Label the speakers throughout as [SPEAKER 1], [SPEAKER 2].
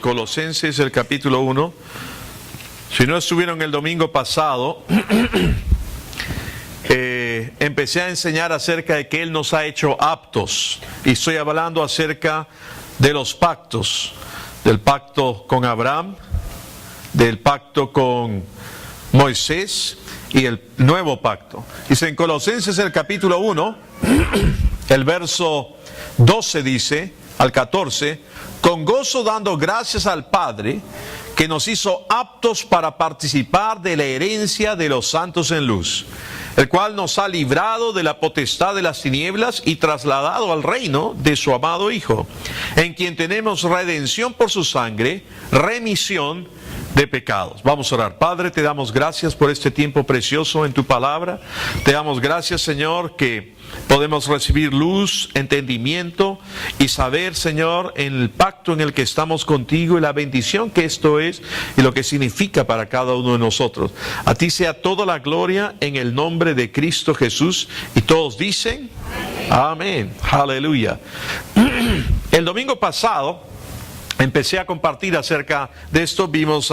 [SPEAKER 1] Colosenses, el capítulo 1. Si no estuvieron el domingo pasado, empecé a enseñar acerca de que Él nos ha hecho aptos. Y estoy hablando acerca de los pactos. Del pacto con Abraham, del pacto con Moisés y el nuevo pacto. Dice en Colosenses el capítulo 1, el verso 12 dice al 14, con gozo dando gracias al Padre que nos hizo aptos para participar de la herencia de los santos en luz, el cual nos ha librado de la potestad de las tinieblas y trasladado al reino de su amado Hijo, en quien tenemos redención por su sangre, remisión de pecados. Vamos a orar. Padre, te damos gracias por este tiempo precioso en tu palabra. Te damos gracias, Señor, que podemos recibir luz, entendimiento y saber, Señor, en el pacto en el que estamos contigo y la bendición que esto es y lo que significa para cada uno de nosotros. A ti sea toda la gloria en el nombre de Cristo Jesús. Y todos dicen, amén. Aleluya. El domingo pasado empecé a compartir acerca de esto, vimos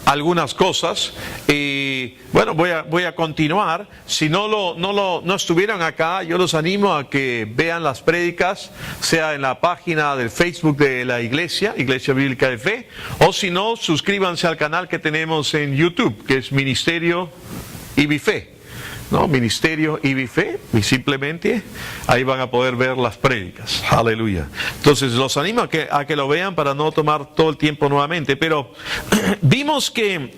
[SPEAKER 1] algunas cosas y bueno, voy a continuar. Si no estuvieron acá, yo los animo a que vean las prédicas, sea en la página del Facebook de la Iglesia Bíblica de Fe, o si no, suscríbanse al canal que tenemos en YouTube, que es Ministerio Ibife. ¿No? Ministerio Ibife, y simplemente ahí van a poder ver las prédicas. Aleluya. Entonces los animo a que lo vean para no tomar todo el tiempo nuevamente. Pero vimos que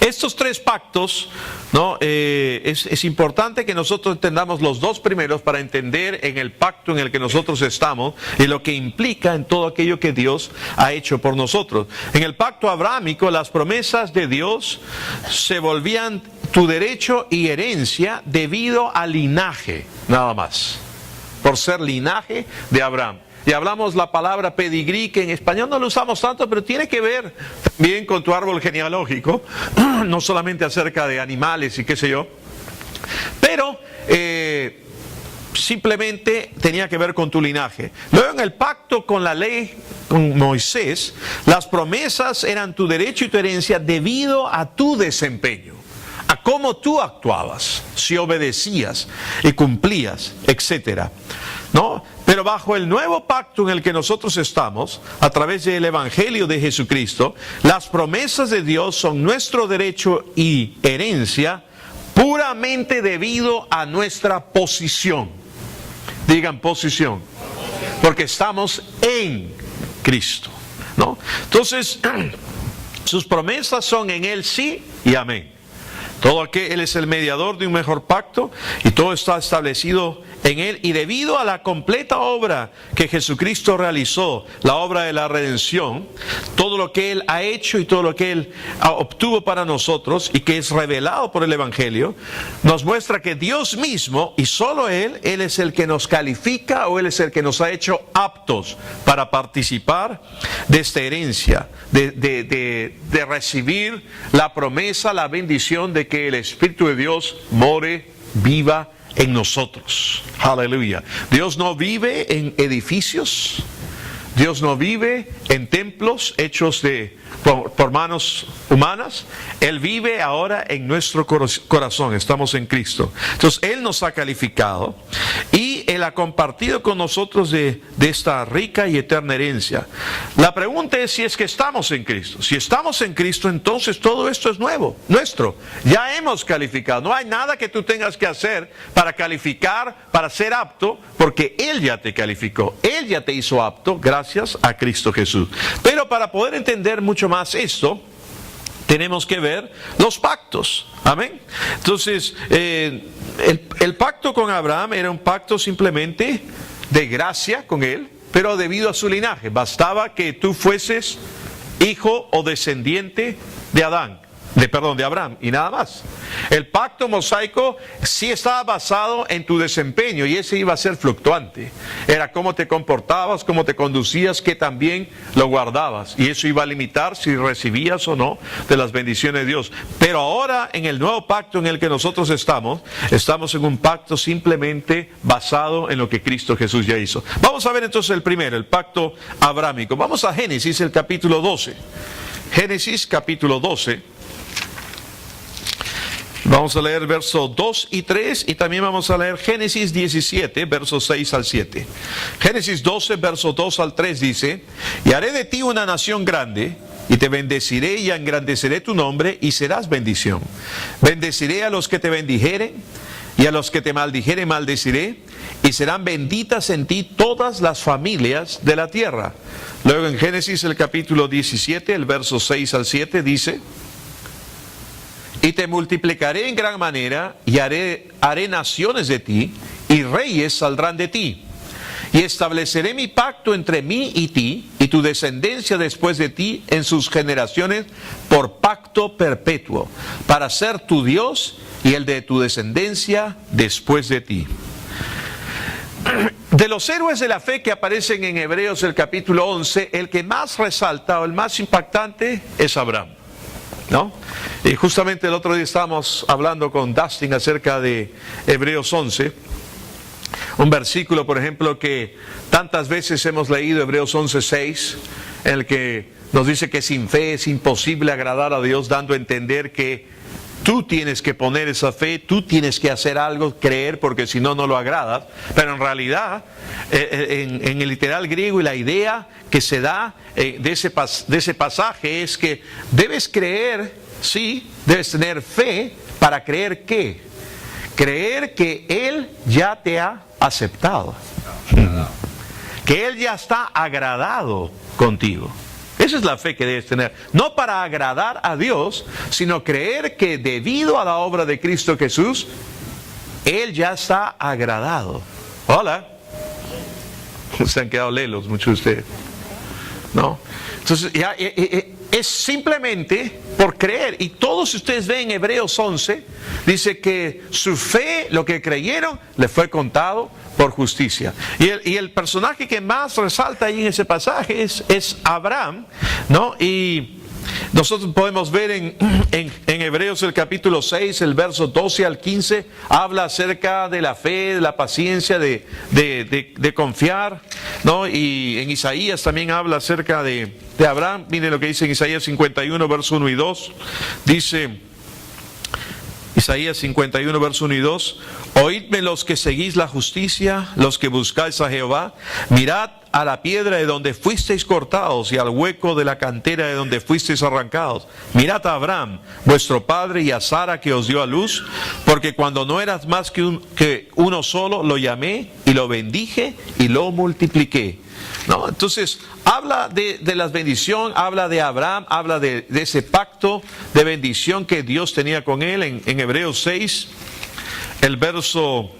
[SPEAKER 1] estos tres pactos, ¿no? Es importante que nosotros entendamos los dos primeros para entender en el pacto en el que nosotros estamos y lo que implica en todo aquello que Dios ha hecho por nosotros. En el pacto abrámico, las promesas de Dios se volvían tu derecho y herencia debido al linaje, nada más, por ser linaje de Abraham. Y hablamos la palabra pedigrí, que en español no lo usamos tanto, pero tiene que ver también con tu árbol genealógico, no solamente acerca de animales y qué sé yo, pero simplemente tenía que ver con tu linaje. Luego en el pacto con la ley, con Moisés, las promesas eran tu derecho y tu herencia debido a tu desempeño, a cómo tú actuabas, si obedecías y cumplías, etcétera, ¿no? Pero bajo el nuevo pacto en el que nosotros estamos, a través del Evangelio de Jesucristo, las promesas de Dios son nuestro derecho y herencia puramente debido a nuestra posición. Digan posición, porque estamos en Cristo, ¿no? Entonces, sus promesas son en Él sí y amén. Todo que Él es el mediador de un mejor pacto y todo está establecido en Él, y debido a la completa obra que Jesucristo realizó, la obra de la redención, todo lo que Él ha hecho y todo lo que Él obtuvo para nosotros y que es revelado por el Evangelio, nos muestra que Dios mismo y solo Él es el que nos califica, o Él es el que nos ha hecho aptos para participar de esta herencia, de recibir la promesa, la bendición de que el Espíritu de Dios more, viva en nosotros. Aleluya. Dios no vive en edificios, Dios no vive en templos hechos por manos humanas. Él vive ahora en nuestro corazón. Estamos en Cristo. Entonces Él nos ha calificado y Él ha compartido con nosotros de esta rica y eterna herencia. La pregunta es si es que estamos en Cristo. Si estamos en Cristo, entonces todo esto es nuevo, nuestro. Ya hemos calificado. No hay nada que tú tengas que hacer para calificar, para ser apto, porque Él ya te calificó. Él ya te hizo apto gracias a Cristo Jesús. Pero para poder entender mucho más esto, tenemos que ver los pactos. Amén. Entonces, el pacto con Abraham era un pacto simplemente de gracia con él, pero debido a su linaje. Bastaba que tú fueses hijo o descendiente de Adán. de Abraham y nada más. El pacto mosaico sí estaba basado en tu desempeño y ese iba a ser fluctuante. Era cómo te comportabas, cómo te conducías, que también lo guardabas. Y eso iba a limitar si recibías o no de las bendiciones de Dios. Pero ahora en el nuevo pacto en el que nosotros estamos en un pacto simplemente basado en lo que Cristo Jesús ya hizo. Vamos a ver entonces el primero, el pacto abrámico. Vamos a Génesis, el capítulo 12. Génesis capítulo 12. Vamos a leer versos 2 y 3 y también vamos a leer Génesis 17, versos 6 al 7. Génesis 12, versos 2 al 3 dice: y haré de ti una nación grande, y te bendeciré y engrandeceré tu nombre, y serás bendición. Bendeciré a los que te bendijeren, y a los que te maldijeren maldeciré, y serán benditas en ti todas las familias de la tierra. Luego en Génesis el capítulo 17, el verso 6 al 7 dice: y te multiplicaré en gran manera, y haré naciones de ti, y reyes saldrán de ti. Y estableceré mi pacto entre mí y ti, y tu descendencia después de ti en sus generaciones, por pacto perpetuo, para ser tu Dios y el de tu descendencia después de ti. De los héroes de la fe que aparecen en Hebreos el capítulo 11, el que más resalta o el más impactante es Abraham, ¿no? Y justamente el otro día estábamos hablando con Dustin acerca de Hebreos 11, un versículo, por ejemplo, que tantas veces hemos leído, Hebreos 11:6, en el que nos dice que sin fe es imposible agradar a Dios, dando a entender que tú tienes que poner esa fe, tú tienes que hacer algo, creer, porque si no, no lo agradas. Pero en realidad, en el literal griego, y la idea que se da de ese pasaje es que debes creer, sí, debes tener fe para creer ¿qué? Creer que Él ya te ha aceptado, que Él ya está agradado contigo. Esa es la fe que debes tener, no para agradar a Dios, sino creer que debido a la obra de Cristo Jesús, Él ya está agradado. Hola. Se han quedado lelos muchos de ustedes, ¿no? Entonces, ya, es simplemente por creer. Y todos ustedes ven en Hebreos 11, dice que su fe, lo que creyeron, le fue contado por justicia. Y el personaje que más resalta ahí en ese pasaje es Abraham, ¿no? Y nosotros podemos ver en Hebreos el capítulo 6, el verso 12 al 15, habla acerca de la fe, de la paciencia, de confiar, ¿no? Y en Isaías también habla acerca de Abraham. Miren lo que dice en Isaías 51, verso 1 y 2. Dice Isaías 51, verso 1 y 2: oídme los que seguís la justicia, los que buscáis a Jehová, mirad a la piedra de donde fuisteis cortados y al hueco de la cantera de donde fuisteis arrancados. Mirad a Abraham, vuestro padre, y a Sara que os dio a luz, porque cuando no eras más que uno solo, lo llamé y lo bendije y lo multipliqué. ¿No? Entonces, habla de la bendición, habla de Abraham, habla de ese pacto de bendición que Dios tenía con él en Hebreos 6, el verso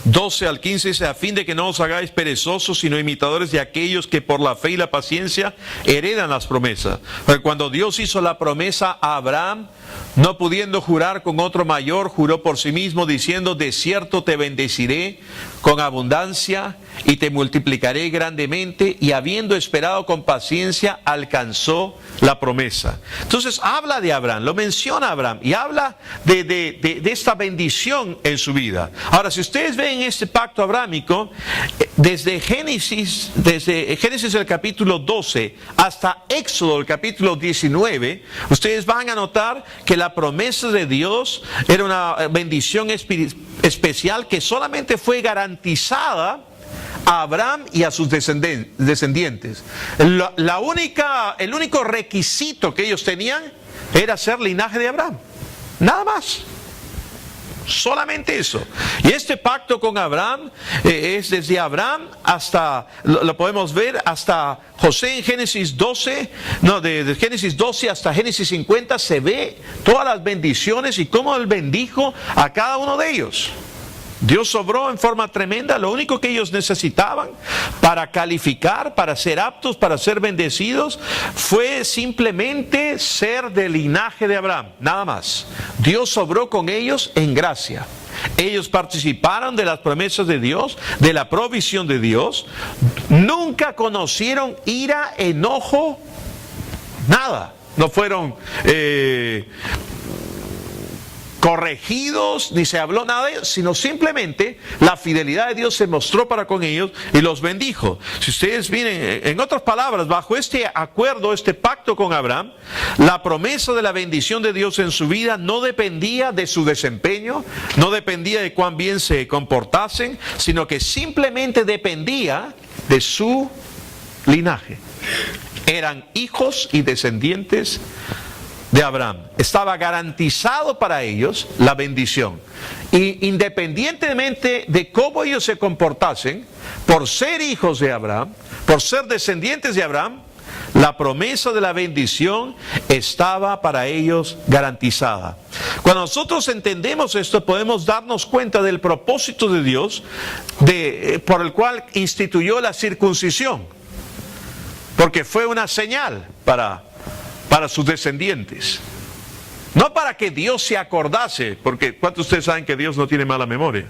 [SPEAKER 1] 12 al 15 dice: a fin de que no os hagáis perezosos, sino imitadores de aquellos que por la fe y la paciencia heredan las promesas. Porque cuando Dios hizo la promesa a Abraham, no pudiendo jurar con otro mayor, juró por sí mismo, diciendo: de cierto te bendeciré con abundancia y te multiplicaré grandemente. Y habiendo esperado con paciencia, alcanzó la promesa. Entonces habla de Abraham, lo menciona Abraham y habla de esta bendición en su vida. Ahora, si ustedes ven este pacto abrámico, desde Génesis el capítulo 12 hasta Éxodo el capítulo 19, ustedes van a notar que la promesa de Dios era una bendición especial que solamente fue garantizada a Abraham y a sus descendientes. El único requisito que ellos tenían era ser linaje de Abraham, nada más. Solamente eso. Y este pacto con Abraham es desde Abraham hasta, lo podemos ver hasta José en Génesis 12, de Génesis 12 hasta Génesis 50 se ve todas las bendiciones y cómo él bendijo a cada uno de ellos. Dios obró en forma tremenda. Lo único que ellos necesitaban para calificar, para ser aptos, para ser bendecidos, fue simplemente ser del linaje de Abraham, nada más. Dios obró con ellos en gracia. Ellos participaron de las promesas de Dios, de la provisión de Dios. Nunca conocieron ira, enojo, nada. No fueron corregidos, ni se habló nada de ellos, sino simplemente la fidelidad de Dios se mostró para con ellos y los bendijo. Si ustedes miren, en otras palabras, bajo este acuerdo, este pacto con Abraham, la promesa de la bendición de Dios en su vida no dependía de su desempeño, no dependía de cuán bien se comportasen, sino que simplemente dependía de su linaje. Eran hijos y descendientes de Abraham. Estaba garantizado para ellos la bendición. Y independientemente de cómo ellos se comportasen, por ser hijos de Abraham, por ser descendientes de Abraham, la promesa de la bendición estaba para ellos garantizada. Cuando nosotros entendemos esto, podemos darnos cuenta del propósito de Dios por el cual instituyó la circuncisión. Porque fue una señal para sus descendientes. No para que Dios se acordase, porque ¿cuántos de ustedes saben que Dios no tiene mala memoria?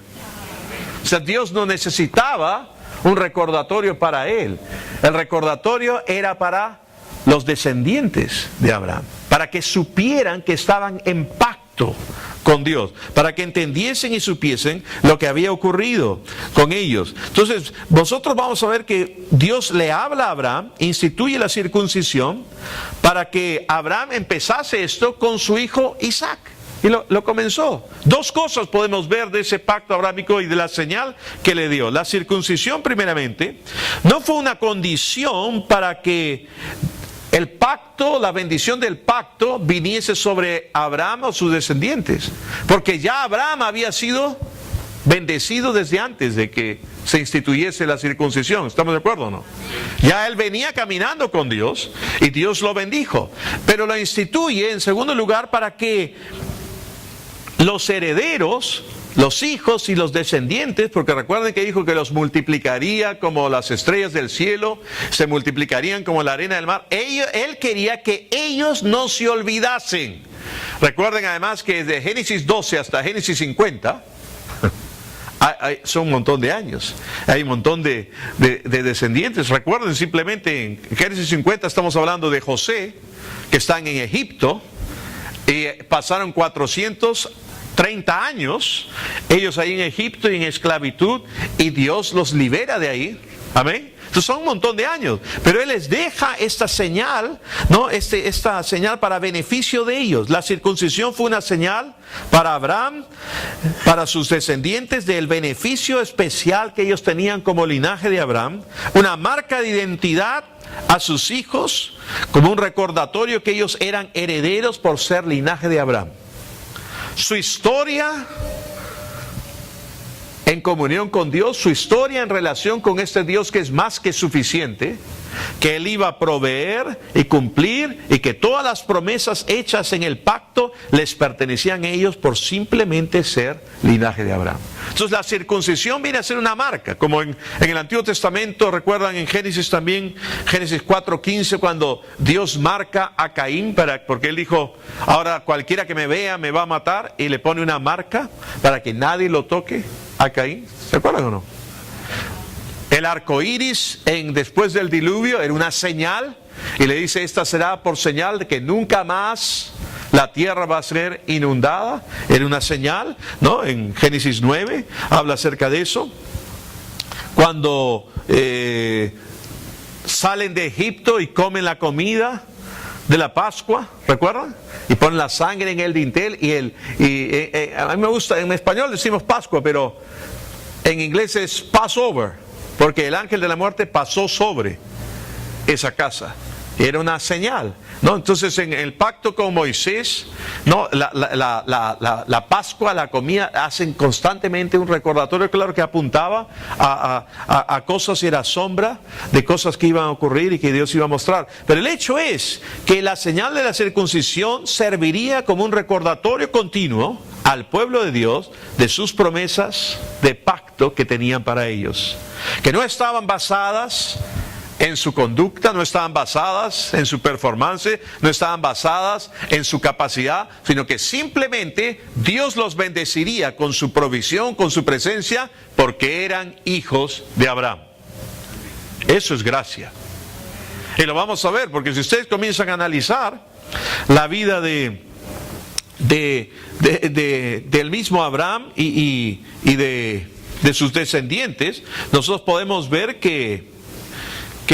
[SPEAKER 1] O sea, Dios no necesitaba un recordatorio para él. El recordatorio era para los descendientes de Abraham, para que supieran que estaban en pacto con Dios, para que entendiesen y supiesen lo que había ocurrido con ellos. Entonces, nosotros vamos a ver que Dios le habla a Abraham, instituye la circuncisión, para que Abraham empezase esto con su hijo Isaac. Y lo comenzó. Dos cosas podemos ver de ese pacto abrámico y de la señal que le dio. La circuncisión, primeramente, no fue una condición para que el pacto, la bendición del pacto viniese sobre Abraham o sus descendientes, porque ya Abraham había sido bendecido desde antes de que se instituyese la circuncisión. ¿Estamos de acuerdo o no? Ya él venía caminando con Dios y Dios lo bendijo, pero lo instituye en segundo lugar para que los herederos, los hijos y los descendientes, porque recuerden que dijo que los multiplicaría como las estrellas del cielo, se multiplicarían como la arena del mar. Él quería que ellos no se olvidasen. Recuerden además que desde Génesis 12 hasta Génesis 50, son un montón de años, hay un montón de descendientes. Recuerden simplemente en Génesis 50 estamos hablando de José, que están en Egipto, y pasaron 430 años, ellos ahí en Egipto y en esclavitud, y Dios los libera de ahí. Amén. Entonces son un montón de años, pero Él les deja esta señal, ¿no? Esta señal para beneficio de ellos. La circuncisión fue una señal para Abraham, para sus descendientes, del beneficio especial que ellos tenían como linaje de Abraham, una marca de identidad a sus hijos, como un recordatorio que ellos eran herederos por ser linaje de Abraham. Su historia en comunión con Dios, su historia en relación con este Dios que es más que suficiente, que Él iba a proveer y cumplir, y que todas las promesas hechas en el pacto les pertenecían a ellos por simplemente ser linaje de Abraham. Entonces la circuncisión viene a ser una marca, como en el Antiguo Testamento, recuerdan en Génesis también, Génesis 4:15, cuando Dios marca a Caín, porque Él dijo, ahora cualquiera que me vea me va a matar, y le pone una marca para que nadie lo toque a Caín. ¿Se acuerdan o no? El arco iris después del diluvio era una señal, y le dice, esta será por señal de que nunca más la tierra va a ser inundada. Era una señal, ¿no? En Génesis 9 habla acerca de eso. Cuando salen de Egipto y comen la comida de la Pascua, ¿recuerdan? Y ponen la sangre en el dintel, a mí me gusta, en español decimos Pascua, pero en inglés es Passover, porque el ángel de la muerte pasó sobre esa casa. Era una señal, ¿no? Entonces en el pacto con Moisés, ¿no? La Pascua, la comida, hacen constantemente un recordatorio, claro, que apuntaba a cosas, y era sombra de cosas que iban a ocurrir y que Dios iba a mostrar. Pero el hecho es que la señal de la circuncisión serviría como un recordatorio continuo al pueblo de Dios de sus promesas de pacto que tenían para ellos, que no estaban basadas en su conducta, no estaban basadas en su performance, no estaban basadas en su capacidad, sino que simplemente Dios los bendeciría con su provisión, con su presencia, porque eran hijos de Abraham. Eso es gracia. Y lo vamos a ver, porque si ustedes comienzan a analizar la vida del mismo Abraham y de sus descendientes, nosotros podemos ver que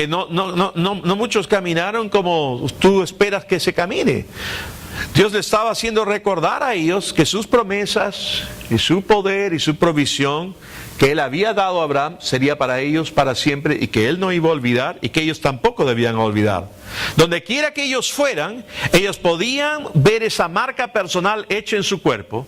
[SPEAKER 1] no muchos caminaron como tú esperas que se camine. Dios le estaba haciendo recordar a ellos que sus promesas y su poder y su provisión que Él había dado a Abraham sería para ellos para siempre, y que Él no iba a olvidar y que ellos tampoco debían olvidar. Donde quiera que ellos fueran, ellos podían ver esa marca personal hecha en su cuerpo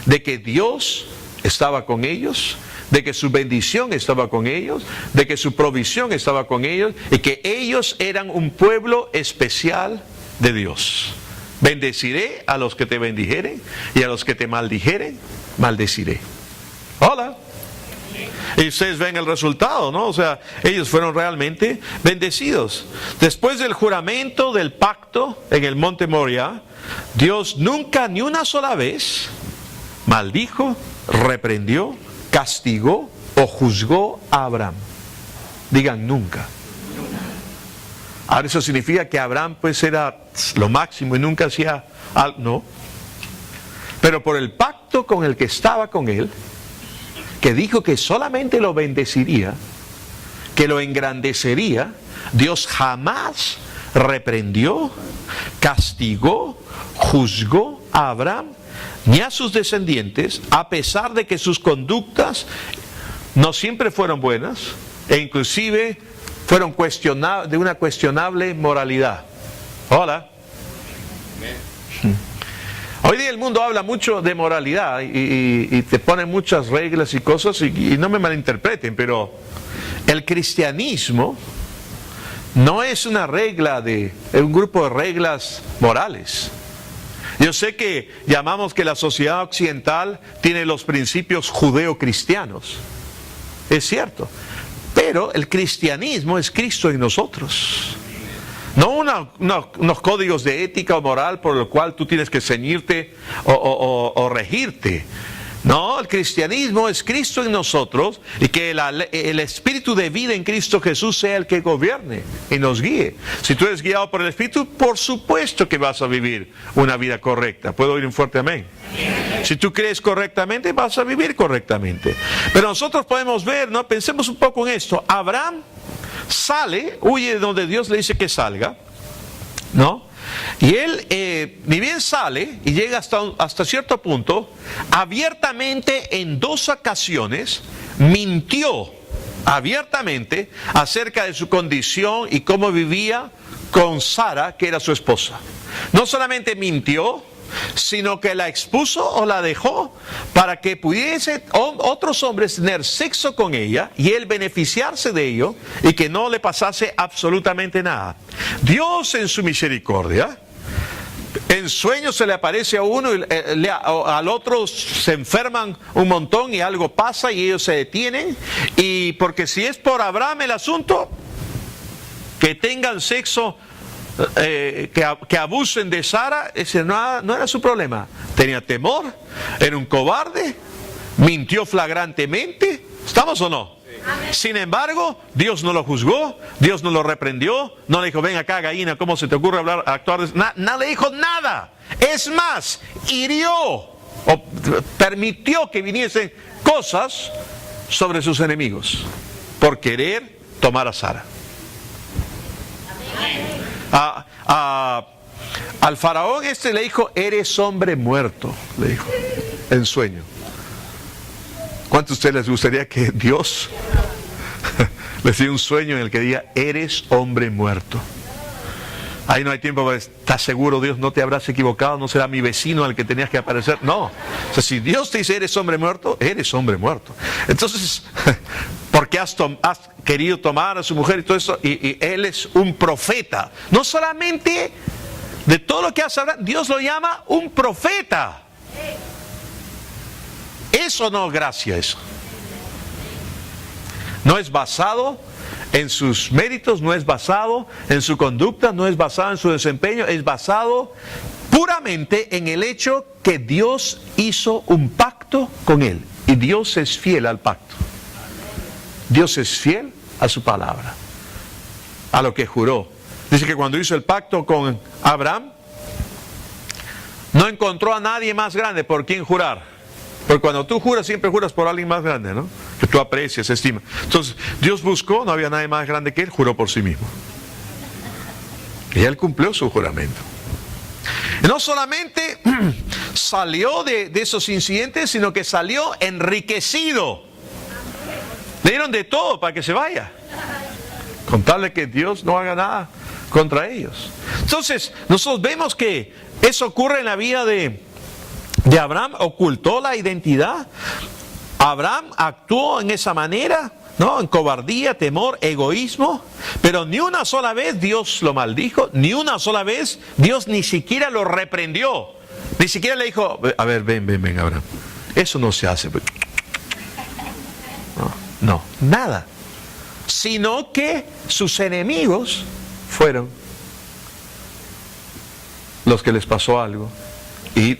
[SPEAKER 1] de que Dios estaba con ellos, de que su bendición estaba con ellos, de que su provisión estaba con ellos, y que ellos eran un pueblo especial de Dios. Bendeciré a los que te bendijeren, y a los que te maldijeren, maldeciré. Hola. Y ustedes ven el resultado, ¿no? O sea, ellos fueron realmente bendecidos. Después del juramento del pacto en el monte Moriah, Dios nunca, ni una sola vez, maldijo, reprendió, castigó o juzgó a Abraham. Digan nunca. Ahora eso significa que Abraham pues era lo máximo y nunca hacía algo, no. Pero por el pacto con el que estaba con él, que dijo que solamente lo bendeciría, que lo engrandecería, Dios jamás reprendió, castigó, juzgó a Abraham ni a sus descendientes, a pesar de que sus conductas no siempre fueron buenas, e inclusive fueron de una cuestionable moralidad. Hola. Hoy día el mundo habla mucho de moralidad y te pone muchas reglas y cosas, y no me malinterpreten, pero el cristianismo no es una regla es un grupo de reglas morales. Yo sé que llamamos que la sociedad occidental tiene los principios judeo-cristianos. Es cierto. Pero el cristianismo es Cristo en nosotros. No unos códigos de ética o moral por el cual tú tienes que ceñirte o regirte. No, el cristianismo es Cristo en nosotros, y que el espíritu de vida en Cristo Jesús sea el que gobierne y nos guíe. Si tú eres guiado por el Espíritu, por supuesto que vas a vivir una vida correcta. ¿Puedo oír un fuerte amén? Si tú crees correctamente, vas a vivir correctamente. Pero nosotros podemos ver, ¿no? Pensemos un poco en esto. Abraham sale, huye de donde Dios le dice que salga, ¿no? Y él, ni bien sale y llega hasta cierto punto, abiertamente en 2 ocasiones mintió abiertamente acerca de su condición y cómo vivía con Sara, que era su esposa. No solamente mintió, sino que la expuso o la dejó para que pudiese otros hombres tener sexo con ella y él beneficiarse de ello y que no le pasase absolutamente nada. Dios en su misericordia, en sueños se le aparece a uno y al otro se enferman un montón y algo pasa y ellos se detienen, y porque si es por Abraham el asunto, que tengan sexo, que abusen de Sara, ese no era su problema. Tenía temor, era un cobarde, mintió flagrantemente. ¿Estamos o no? Sí. Sin embargo, Dios no lo juzgó, Dios no lo reprendió, no le dijo, ven acá gallina, ¿cómo se te ocurre actuar? No le dijo nada. Es más, hirió o permitió que viniesen cosas sobre sus enemigos por querer tomar a Sara. Al faraón le dijo, eres hombre muerto, le dijo en sueño. ¿Cuántos de ustedes les gustaría que Dios les diera un sueño en el que diga, eres hombre muerto? Ahí no hay tiempo para decir, ¿estás seguro, Dios? ¿No te habrás equivocado? ¿No será mi vecino al que tenías que aparecer? No. O sea, si Dios te dice, eres hombre muerto, eres hombre muerto. Entonces, porque has querido tomar a su mujer y todo eso, y él es un profeta. No solamente de todo lo que hace Abraham, Dios lo llama un profeta. Eso no es gracia, eso. No es basado en sus méritos, no es basado en su conducta, no es basado en su desempeño, es basado puramente en el hecho que Dios hizo un pacto con él. Y Dios es fiel al pacto. Dios es fiel a su palabra, a lo que juró. Dice que cuando hizo el pacto con Abraham, no encontró a nadie más grande por quien jurar. Porque cuando tú juras, siempre juras por alguien más grande, ¿no? Que tú aprecias, estimas. Entonces, Dios buscó, no había nadie más grande que él, juró por sí mismo. Y él cumplió su juramento. Y no solamente salió de esos incidentes, sino que salió enriquecido. Le dieron de todo para que se vaya. Contarle que Dios no haga nada contra ellos. Entonces, nosotros vemos que eso ocurre en la vida de Abraham. Ocultó la identidad. Abraham actuó en esa manera, ¿no? En cobardía, temor, egoísmo. Pero ni una sola vez Dios lo maldijo. Ni una sola vez Dios ni siquiera lo reprendió. Ni siquiera le dijo, a ver, ven, Abraham. Eso no se hace. No, nada. Sino que sus enemigos fueron los que les pasó algo. Y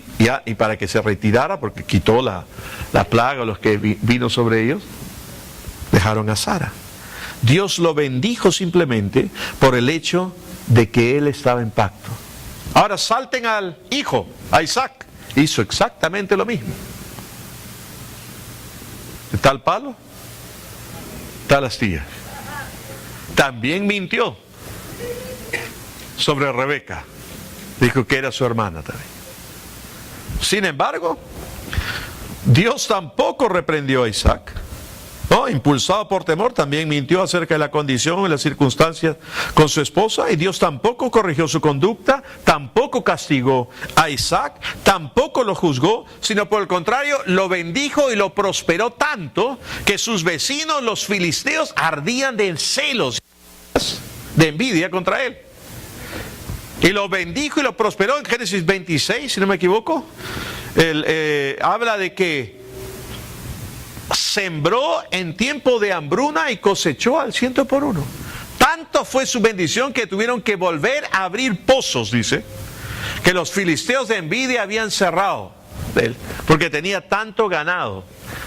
[SPEAKER 1] para que se retirara, porque quitó la plaga, los que vino sobre ellos, dejaron a Sara. Dios lo bendijo simplemente por el hecho de que él estaba en pacto. Ahora salten al hijo, a Isaac. Hizo exactamente lo mismo. ¿Está el palo? Está la astilla. También mintió sobre Rebeca. Dijo que era su hermana también. Sin embargo, Dios tampoco reprendió a Isaac. ¿No? Impulsado por temor, también mintió acerca de la condición y las circunstancias con su esposa. Y Dios tampoco corrigió su conducta, tampoco castigó a Isaac, tampoco lo juzgó, sino por el contrario, lo bendijo y lo prosperó tanto que sus vecinos, los filisteos, ardían de celos, de envidia contra él. Y lo bendijo y lo prosperó. En Génesis 26, si no me equivoco, habla de que sembró en tiempo de hambruna y cosechó al 100%. Tanto fue su bendición que tuvieron que volver a abrir pozos, dice, que los filisteos de envidia habían cerrado de él, porque tenía tanto ganado.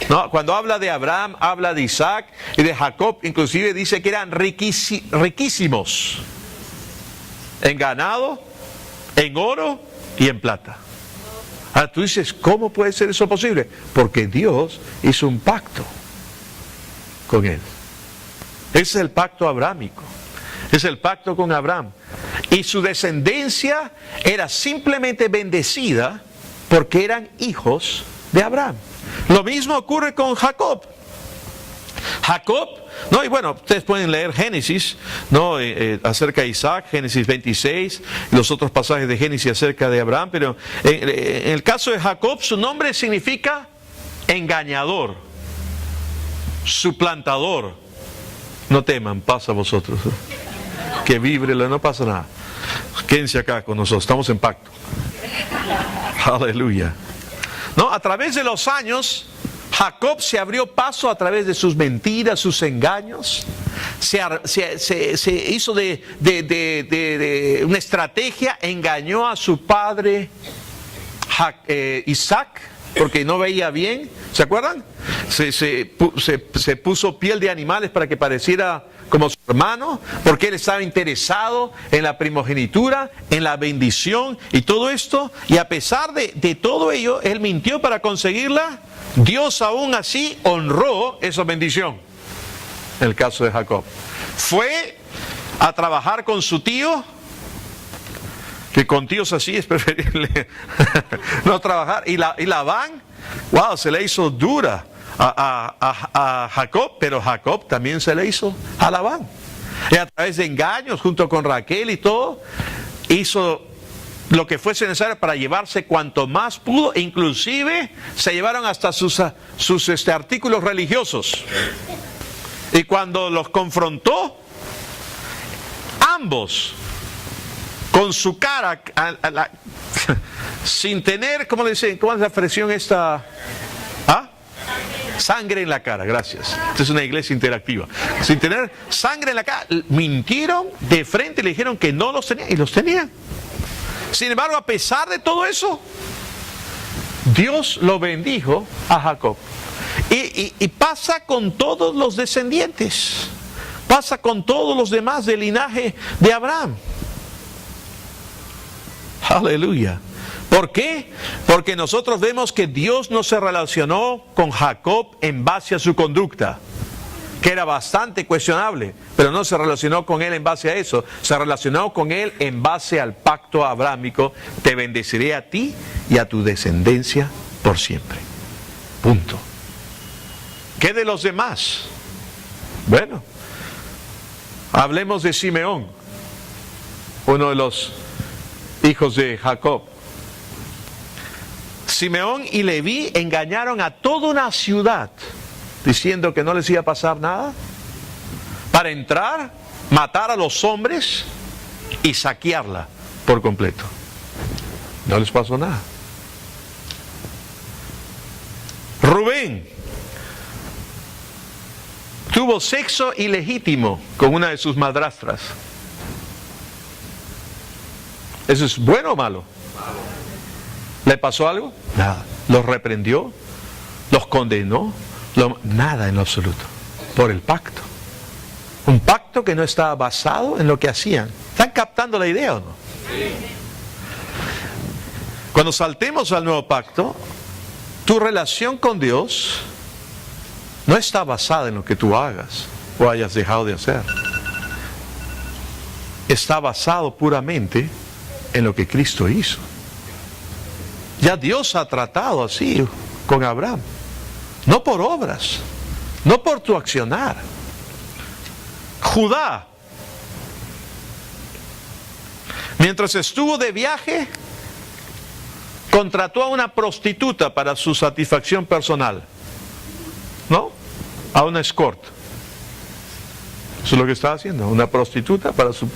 [SPEAKER 1] ¿No? Cuando habla de Abraham, habla de Isaac y de Jacob, inclusive dice que eran riquísimos en ganado, en oro y en plata. Ahora tú dices, ¿cómo puede ser eso posible? Porque Dios hizo un pacto con él. Ese es el pacto abrámico. Es el pacto con Abraham. Y su descendencia era simplemente bendecida porque eran hijos de Abraham. Lo mismo ocurre con Jacob. Jacob, ¿no? Y bueno, ustedes pueden leer Génesis, ¿no? Acerca de Isaac, Génesis 26, y los otros pasajes de Génesis acerca de Abraham, pero en el caso de Jacob, su nombre significa engañador, suplantador. No teman, pasa a vosotros. Que vibre, no pasa nada. Quédense acá con nosotros, estamos en pacto. Aleluya. ¿No? A través de los años, Jacob se abrió paso a través de sus mentiras, sus engaños. Se hizo de una estrategia, engañó a su padre Isaac, porque no veía bien. ¿Se acuerdan? Se puso piel de animales para que pareciera como su hermano, porque él estaba interesado en la primogenitura, en la bendición y todo esto. Y a pesar de todo ello, él mintió para conseguirla. Dios aún así honró esa bendición. En el caso de Jacob, fue a trabajar con su tío, que con tíos así es preferible no trabajar. Y Labán, wow, se le hizo dura a Jacob, pero Jacob también se le hizo a Labán. Y a través de engaños, junto con Raquel y todo, hizo lo que fuese necesario para llevarse cuanto más pudo. Inclusive se llevaron hasta sus artículos religiosos. Y cuando los confrontó, ambos, con su cara, sin tener, ¿cómo le dicen? ¿Cómo es la expresión esta? ¿Ah? Sangre en la cara, gracias. Esta es una iglesia interactiva. Sin tener sangre en la cara, mintieron de frente, le dijeron que no los tenían y los tenían. Sin embargo, a pesar de todo eso, Dios lo bendijo a Jacob. Y pasa con todos los descendientes. Pasa con todos los demás del linaje de Abraham. Aleluya. ¿Por qué? Porque nosotros vemos que Dios no se relacionó con Jacob en base a su conducta, que era bastante cuestionable, pero no se relacionó con él en base a eso. Se relacionó con él en base al pacto abrámico: te bendeciré a ti y a tu descendencia por siempre. Punto. ¿Qué de los demás? Bueno, hablemos de Simeón, uno de los hijos de Jacob. Simeón y Leví engañaron a toda una ciudad diciendo que no les iba a pasar nada, para entrar, matar a los hombres y saquearla por completo. No les pasó nada. Rubén tuvo sexo ilegítimo con una de sus madrastras. ¿Eso es bueno o malo? ¿Le pasó algo? Nada. ¿Los reprendió? ¿Los condenó? Nada en lo absoluto. Por el pacto. Un pacto que no estaba basado en lo que hacían. ¿Están captando la idea o no? Sí. Cuando saltemos al nuevo pacto, tu relación con Dios no está basada en lo que tú hagas o hayas dejado de hacer. Está basado puramente en lo que Cristo hizo. Ya Dios ha tratado así con Abraham. No por obras, no por tu accionar. Judá, mientras estuvo de viaje, contrató a una prostituta para su satisfacción personal. ¿No? A una escort. Eso es lo que estaba haciendo, una prostituta para su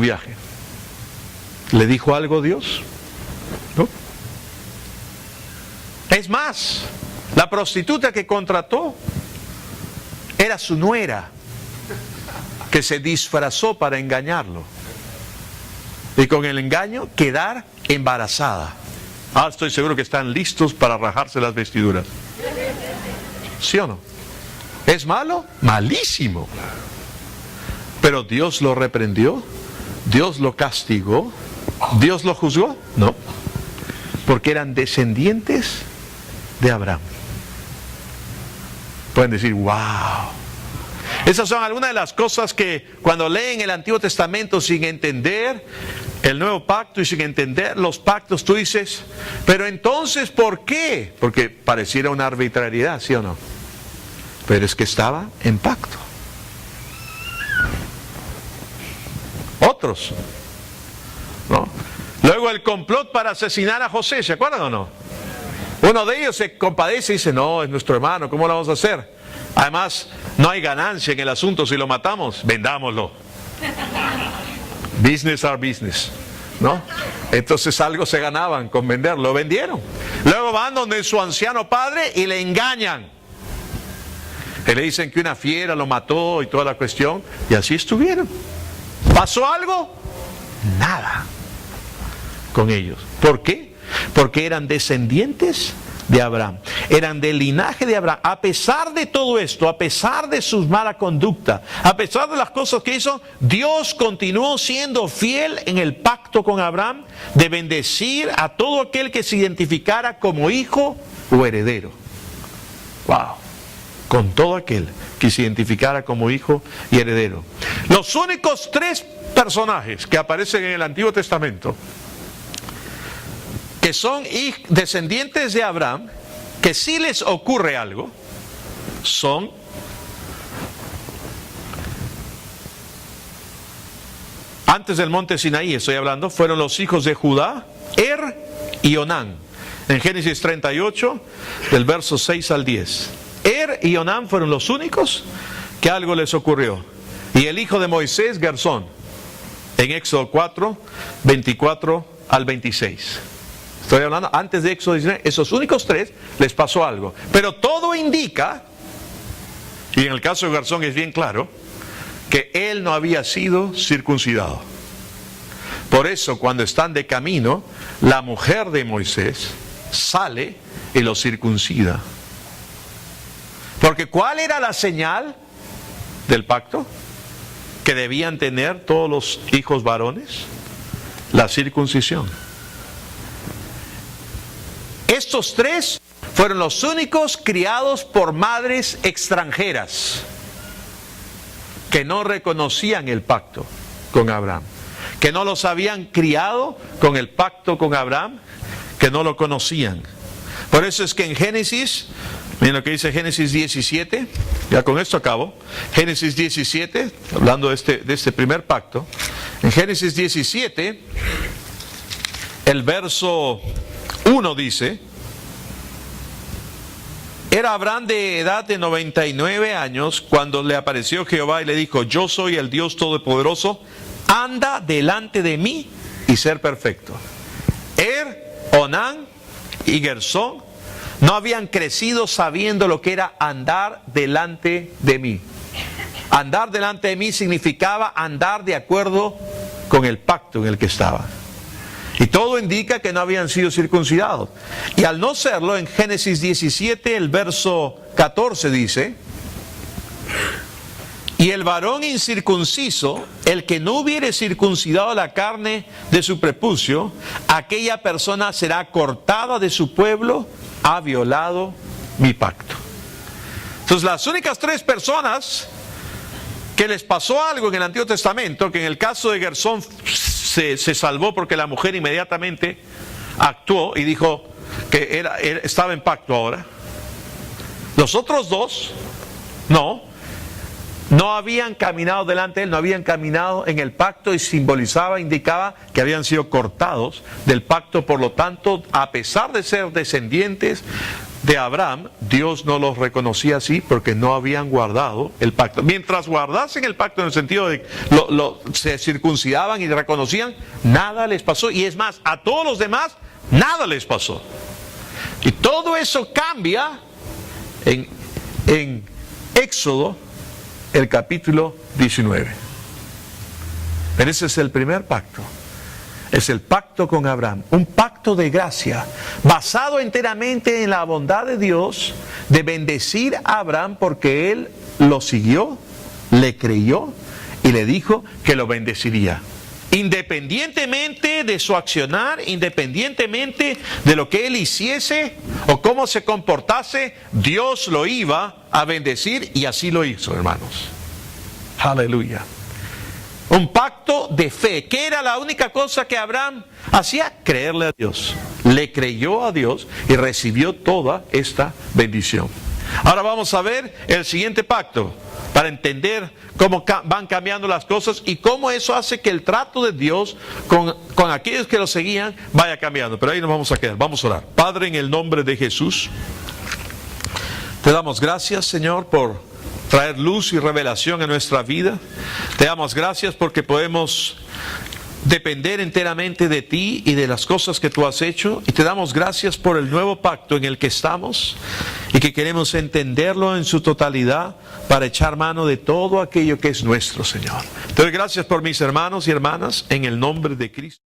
[SPEAKER 1] viaje. ¿Le dijo algo Dios? ¿No? Es más, la prostituta que contrató era su nuera, que se disfrazó para engañarlo. Y con el engaño quedar embarazada. Estoy seguro que están listos para rajarse las vestiduras. ¿Sí o no? ¿Es malo? Malísimo. Pero Dios lo reprendió, Dios lo castigó, Dios lo juzgó. No, porque eran descendientes de Abraham. Pueden decir, wow. Esas son algunas de las cosas que cuando leen el Antiguo Testamento sin entender el Nuevo Pacto y sin entender los pactos, tú dices, pero entonces, ¿por qué? Porque pareciera una arbitrariedad, ¿sí o no? Pero es que estaba en pacto. Otros, ¿no? Luego el complot para asesinar a José, ¿se acuerdan o no? Uno de ellos se compadece y dice, no, es nuestro hermano, ¿cómo lo vamos a hacer? Además, no hay ganancia en el asunto si lo matamos, vendámoslo. Business are business, ¿no? Entonces algo se ganaban con venderlo, lo vendieron. Luego van donde su anciano padre y le engañan. Y le dicen que una fiera lo mató y toda la cuestión, y así estuvieron. ¿Pasó algo? Nada con ellos. ¿Por qué? Porque eran descendientes de Abraham, eran del linaje de Abraham. A pesar de todo esto, a pesar de su mala conducta, a pesar de las cosas que hizo, Dios continuó siendo fiel en el pacto con Abraham de bendecir a todo aquel que se identificara como hijo o heredero. Wow. Con todo aquel que se identificara como hijo y heredero. Los únicos 3 personajes que aparecen en el Antiguo Testamento que son descendientes de Abraham, que si les ocurre algo, son antes del monte Sinaí, estoy hablando, fueron los hijos de Judá, y Onán. En Génesis 38, del verso 6 al 10. Y Onán fueron los únicos que algo les ocurrió. Y el hijo de Moisés, Gersón, en Éxodo 4, 24 al 26. Estoy hablando antes de Éxodo 19, esos únicos 3 les pasó algo. Pero todo indica, y en el caso de Gersón es bien claro, que él no había sido circuncidado. Por eso cuando están de camino, la mujer de Moisés sale y lo circuncida. Porque ¿cuál era la señal del pacto que debían tener todos los hijos varones? La circuncisión. Estos 3 fueron los únicos criados por madres extranjeras que no reconocían el pacto con Abraham, que no los habían criado con el pacto con Abraham, que no lo conocían. Por eso es que en Génesis, miren lo que dice Génesis 17, ya con esto acabo. Génesis 17, hablando de este primer pacto, en Génesis 17, el verso 1 dice: era Abraham de edad de 99 años cuando le apareció Jehová y le dijo: yo soy el Dios Todopoderoso, anda delante de mí y ser perfecto. Onán y Gersón no habían crecido sabiendo lo que era andar delante de mí. Andar delante de mí significaba andar de acuerdo con el pacto en el que estaban. Y todo indica que no habían sido circuncidados. Y al no serlo, en Génesis 17, el verso 14 dice: y el varón incircunciso, el que no hubiere circuncidado la carne de su prepucio, aquella persona será cortada de su pueblo, ha violado mi pacto. Entonces las únicas 3 personas que les pasó algo en el Antiguo Testamento, que en el caso de Gersón se salvó porque la mujer inmediatamente actuó y dijo que estaba en pacto ahora. Los otros 2 no habían caminado delante de él, no habían caminado en el pacto, y indicaba que habían sido cortados del pacto. Por lo tanto, a pesar de ser descendientes de Abraham, Dios no los reconocía así porque no habían guardado el pacto. Mientras guardasen el pacto en el sentido de se circuncidaban y reconocían, nada les pasó. Y es más, a todos los demás, nada les pasó. Y todo eso cambia en Éxodo, el capítulo 19. Pero ese es el primer pacto. Es el pacto con Abraham, un pacto de gracia, basado enteramente en la bondad de Dios, de bendecir a Abraham porque él lo siguió, le creyó y le dijo que lo bendeciría. Independientemente de su accionar, independientemente de lo que él hiciese o cómo se comportase, Dios lo iba a bendecir, y así lo hizo, hermanos. Aleluya. Un pacto de fe. ¿Qué era la única cosa que Abraham hacía? Creerle a Dios. Le creyó a Dios y recibió toda esta bendición. Ahora vamos a ver el siguiente pacto, para entender cómo van cambiando las cosas y cómo eso hace que el trato de Dios con aquellos que lo seguían vaya cambiando. Pero ahí nos vamos a quedar. Vamos a orar. Padre, en el nombre de Jesús, te damos gracias, Señor, por traer luz y revelación a nuestra vida. Te damos gracias porque podemos depender enteramente de ti y de las cosas que tú has hecho, y te damos gracias por el nuevo pacto en el que estamos y que queremos entenderlo en su totalidad para echar mano de todo aquello que es nuestro, Señor. Te doy gracias por mis hermanos y hermanas en el nombre de Cristo.